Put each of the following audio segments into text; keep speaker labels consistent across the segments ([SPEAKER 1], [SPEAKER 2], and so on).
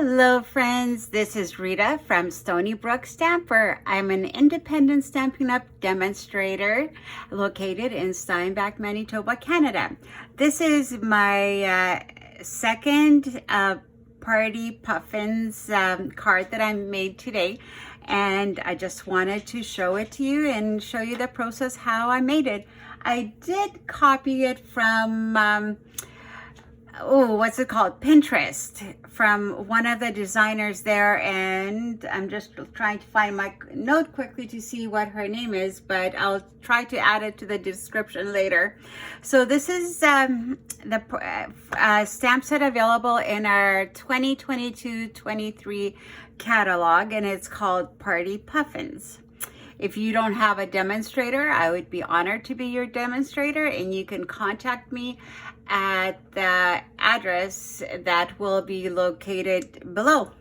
[SPEAKER 1] Hello friends, this is Rita from Stonybrook Stamper. I'm an independent Stampin' Up demonstrator located in Steinbach, Manitoba, Canada. This is my second party puffins card that I made today, and I just wanted to show it to you and show you the process how I made it. I did copy it from what's it called? Pinterest, from one of the designers there, and I'm just trying to find my note quickly to see what her name is, but I'll try to add it to the description later. So this is the stamp set available in our 2022-23 catalog, and it's called Party Puffins. If you don't have a demonstrator, I would be honored to be your demonstrator, and you can contact me at the address that will be located below.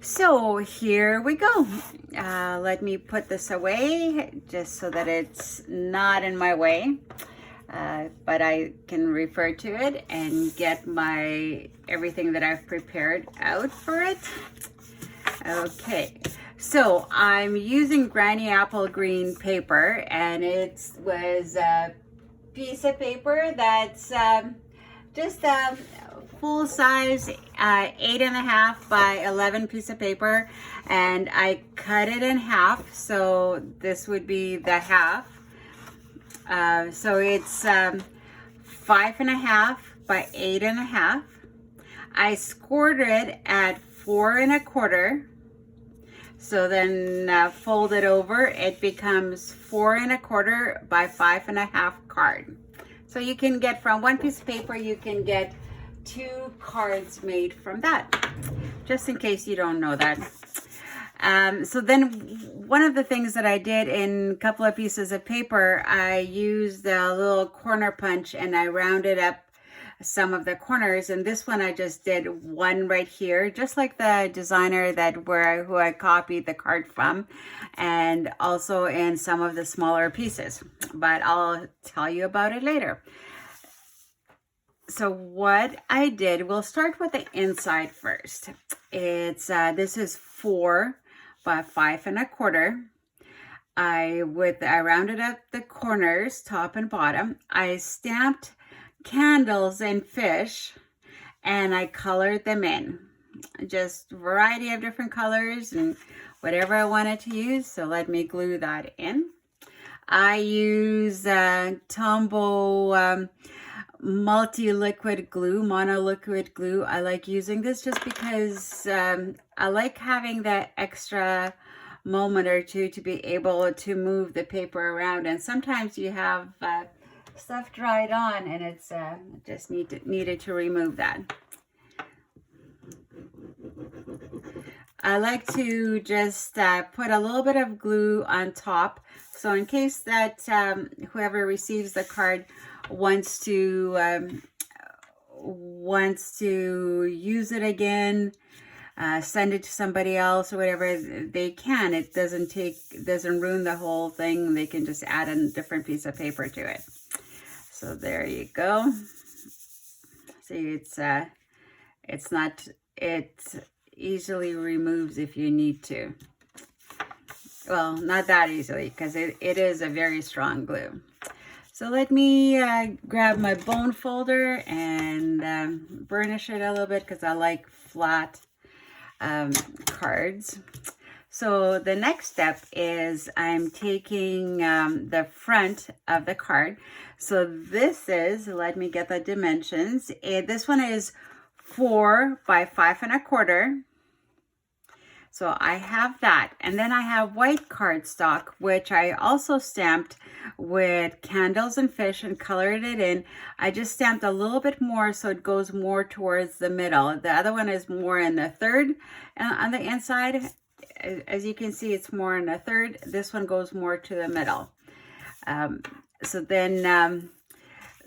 [SPEAKER 1] So here we go. Let me put this away just so that it's not in my way, but I can refer to it and get my everything that I've prepared out for it. Okay, so I'm using Granny Apple Green paper, and it was a piece of paper that's just a full size 8.5 by 11 piece of paper, and I cut it in half, so this would be the half. So it's 5.5 by 8.5. I scored it at 4 1/4. So then fold it over, it becomes 4 1/4 by 5.5 card. So you can get, from one piece of paper, you can get 2 cards made from that, just in case you don't know that. So then one of the things that I did in a couple of pieces of paper, I used a little corner punch and I rounded up some of the corners, and this one I just did one right here, just like the designer who I copied the card from, and also in some of the smaller pieces, but I'll tell you about it later. So what I did, we'll start with the inside first. It's this is 4 by 5 1/4. I rounded up the corners, top and bottom. I stamped candles and fish, and I colored them in, just a variety of different colors and whatever I wanted to use. So let me glue that in. I use Tombow multi-liquid glue, monoliquid glue. I like using this just because I like having that extra moment or two to be able to move the paper around, and sometimes you have stuff dried on and it's just needed to remove that. I like to just put a little bit of glue on top, so in case that whoever receives the card wants to use it again, send it to somebody else or whatever, they can. It doesn't ruin the whole thing. They can just add a different piece of paper to it. So there you go. See, it easily removes if you need to. Well, not that easily, because it is a very strong glue. So let me grab my bone folder and burnish it a little bit, because I like flat cards. So the next step is I'm taking the front of the card. So this is, let me get the dimensions. This one is 4 by 5 1/4. So I have that. And then I have white cardstock, which I also stamped with candles and fish and colored it in. I just stamped a little bit more so it goes more towards the middle. The other one is more in the third on the inside. As you can see, it's more in a third. This one goes more to the middle.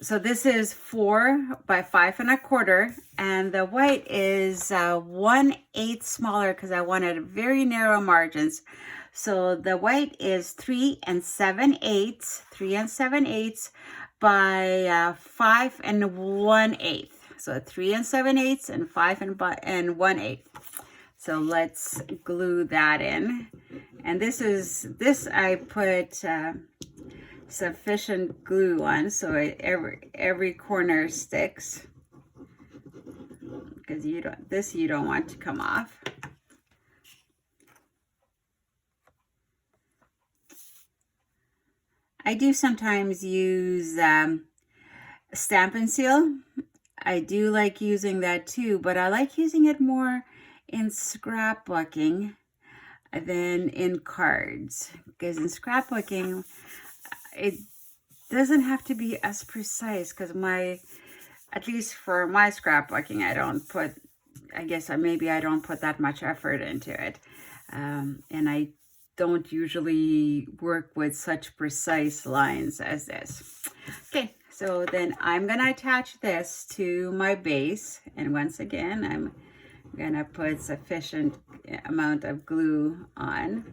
[SPEAKER 1] So this is 4 by 5 1/4, and the white is 1/8 smaller because I wanted very narrow margins. So the white is 3 7/8 by 5 1/8. So 3 7/8 and 5 1/8. So let's glue that in. And this I put sufficient glue on so every corner sticks, because you don't want to come off. I do sometimes use Stampin' Seal. I do like using that too, but I like using it more in scrapbooking than in cards, because in scrapbooking it doesn't have to be as precise, because at least for my scrapbooking, maybe I don't put that much effort into it, and I don't usually work with such precise lines as this. Okay, so then I'm gonna attach this to my base, and once again I'm gonna put sufficient amount of glue on.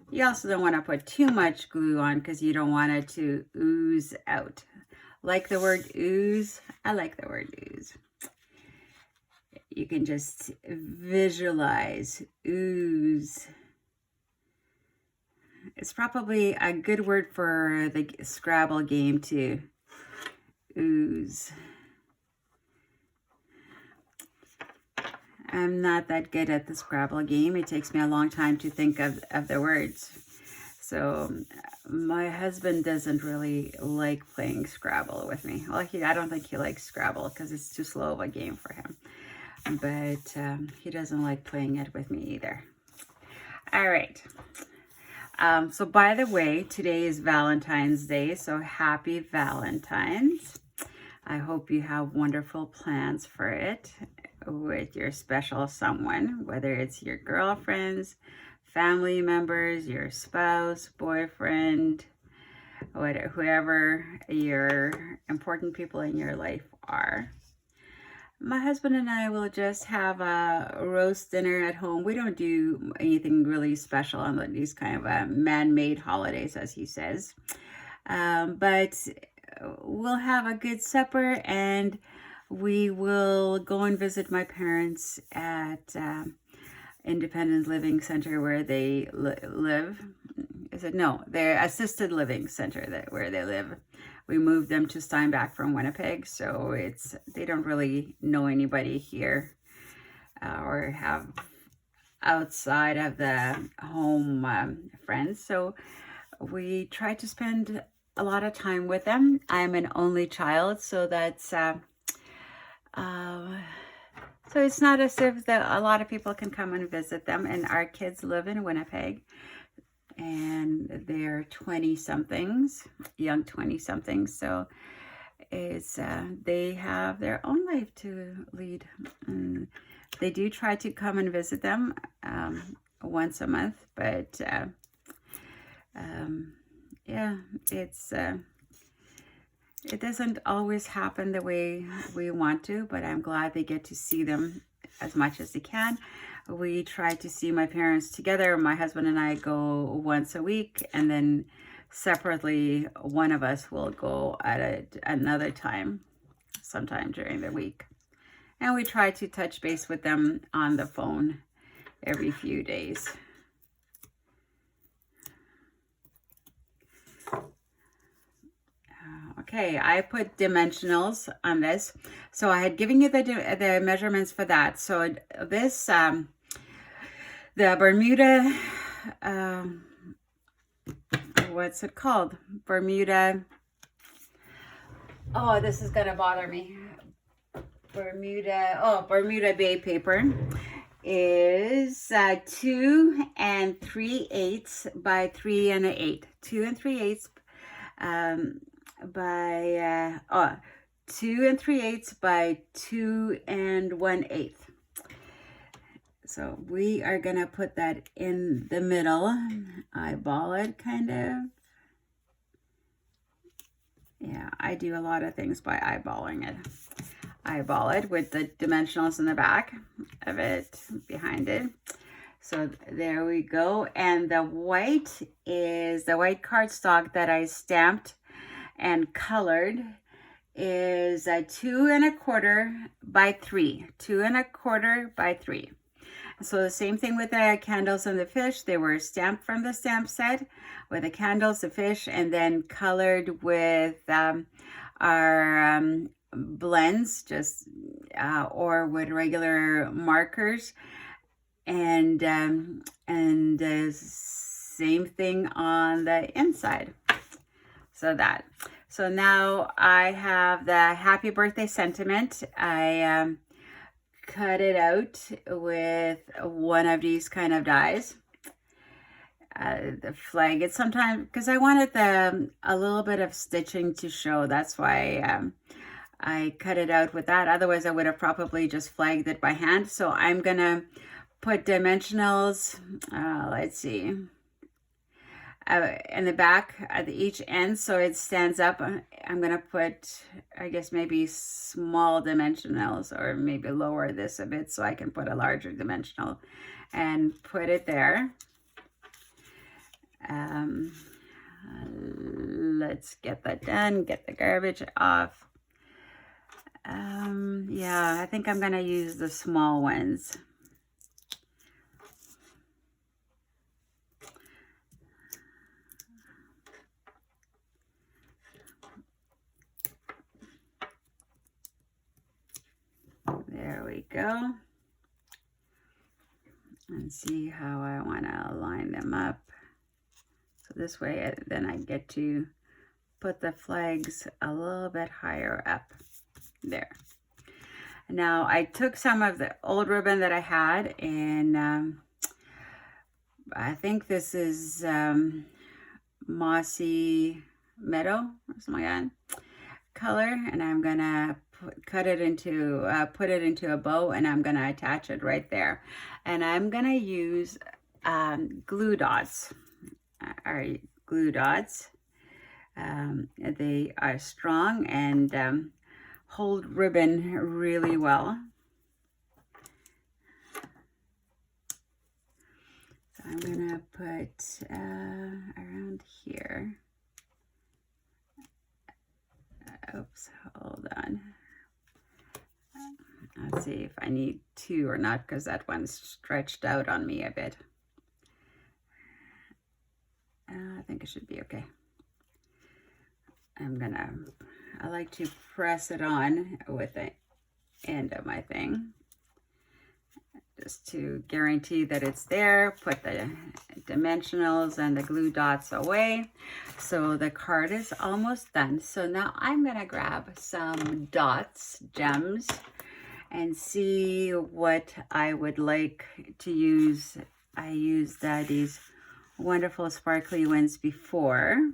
[SPEAKER 1] You also don't want to put too much glue on, because you don't want it to ooze out. Like the word ooze? I like the word ooze. You can just visualize ooze. It's probably a good word for the Scrabble game too. Ooze. I'm not that good at the Scrabble game. It takes me a long time to think of the words. So my husband doesn't really like playing Scrabble with me. Well, I don't think he likes Scrabble because it's too slow of a game for him. But he doesn't like playing it with me either. All right. So by the way, today is Valentine's Day. So happy Valentine's. I hope you have wonderful plans for it with your special someone, whether it's your girlfriends, family members, your spouse, boyfriend, whoever your important people in your life are. My husband and I will just have a roast dinner at home. We don't do anything really special on these kind of man-made holidays, as he says. But we'll have a good supper, and we will go and visit my parents at Independent Living Center where they live. Their assisted living center where they live. We moved them to Steinbach from Winnipeg, so they don't really know anybody here or have outside of the home friends. So we try to spend a lot of time with them. I'm an only child, so that's so it's not as if a lot of people can come and visit them. And our kids live in Winnipeg, and they're 20-somethings, young 20-somethings. So they have their own life to lead. And they do try to come and visit them once a month, but yeah, it doesn't always happen the way we want to, but I'm glad they get to see them as much as they can. We try to see my parents together. My husband and I go once a week, and then separately, one of us will go at another time, sometime during the week. And we try to touch base with them on the phone every few days. Okay, I put dimensionals on this. So I had given you the measurements for that. So this, the Bermuda, what's it called? Bermuda, oh, this is gonna bother me. Bermuda Bay paper is 2 3/8 by 3 1/8. 2 3/8 by 2 3/8 by 2 1/8. So we are gonna put that in the middle, eyeball it kind of. Yeah, I do a lot of things by eyeballing it. Eyeball it with the dimensionals in the back of it, behind it. So there we go. And the white is the white cardstock that I stamped and colored is 2 1/4 by 3. 2 1/4 by 3. So the same thing with the candles and the fish. They were stamped from the stamp set with the candles, the fish, and then colored with our blends, just or with regular markers, and the same thing on the inside. So now I have the happy birthday sentiment. I cut it out with one of these kind of dies. The flag, it's sometimes because I wanted a little bit of stitching to show. That's why I cut it out with that. Otherwise I would have probably just flagged it by hand. So I'm gonna put dimensionals, let's see, in the back at each end so it stands up. I'm gonna put, I guess, maybe small dimensionals, or maybe lower this a bit so I can put a larger dimensional and put it there. Let's get that done, get the garbage off. Yeah, I think I'm gonna use the small ones. There we go. And see how I want to line them up. So this way, then I get to put the flags a little bit higher up. There. Now I took some of the old ribbon that I had, and I think this is Mossy Meadow or something like that color, and I'm gonna put it into a bow, and I'm gonna attach it right there. And I'm gonna use glue dots. They are strong and hold ribbon really well. So I'm gonna put around here. Oops, hold on. Let's see if I need two or not, because that one's stretched out on me a bit. I think it should be okay. I like to press it on with the end of my thing, just to guarantee that it's there. Put the dimensionals and the glue dots away. So the card is almost done. So now I'm gonna grab some dots, gems, and see what I would like to use. I used these wonderful sparkly ones before.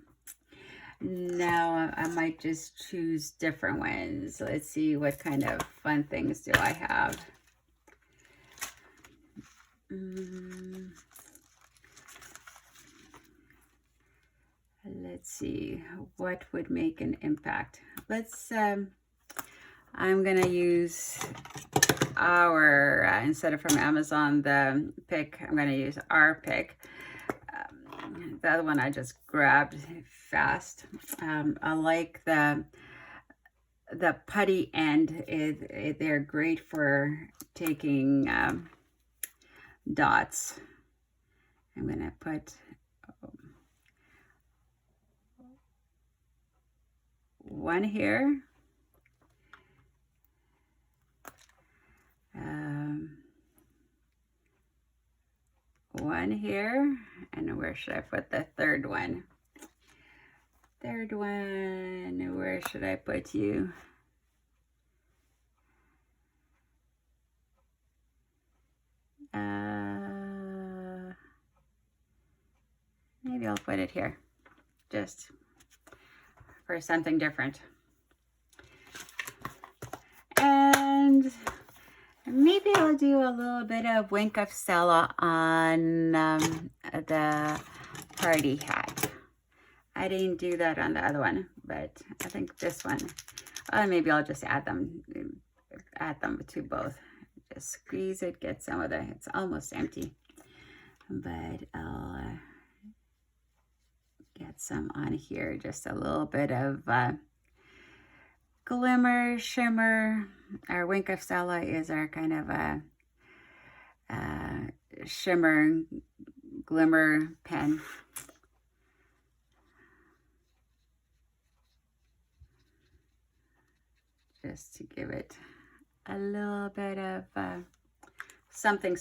[SPEAKER 1] Now I might just choose different ones. Let's see, what kind of fun things do I have. Let's see, what would make an impact. I'm gonna use our, instead of from Amazon, the pick, I'm gonna use our pick. The other one I just grabbed fast. I like the putty end. They're great for taking dots. I'm gonna put one here. One here, and where should I put the third one? Third one, where should I put you? Maybe I'll put it here, just for something different. And maybe I'll do a little bit of Wink of Stella on the party hat. I didn't do that on the other one, but I think this one, maybe I'll just add them to both. Just squeeze it, get some of it's almost empty, but I'll get some on here, just a little bit of glimmer, shimmer. Our Wink of Stella is our kind of shimmer glimmer pen. Just to give it a little bit of something.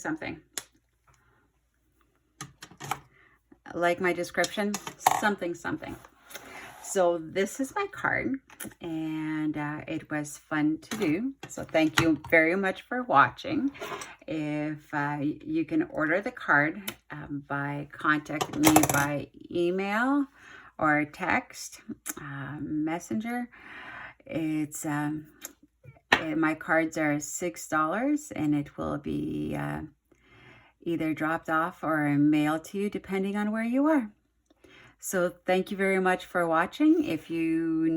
[SPEAKER 1] Like my description, something. So this is my card, and it was fun to do. So thank you very much for watching. If you can order the card by contacting me by email or text, messenger. It's my cards are $6, and it will be either dropped off or mailed to you depending on where you are. So thank you very much for watching. If you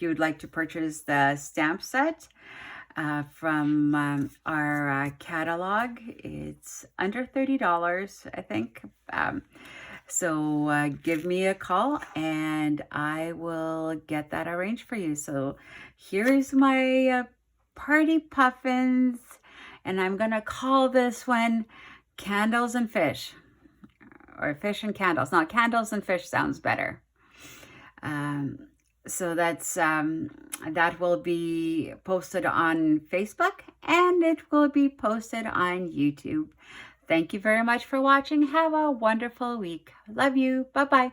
[SPEAKER 1] would like to purchase the stamp set from our catalog, it's under $30, I think. So give me a call and I will get that arranged for you. So here's my party puffins, and I'm gonna call this one Candles and Fish, or Fish and Candles. Not Candles and Fish sounds better. So that's that will be posted on Facebook, and it will be posted on YouTube. Thank you very much for watching. Have a wonderful week. Love you. Bye-bye.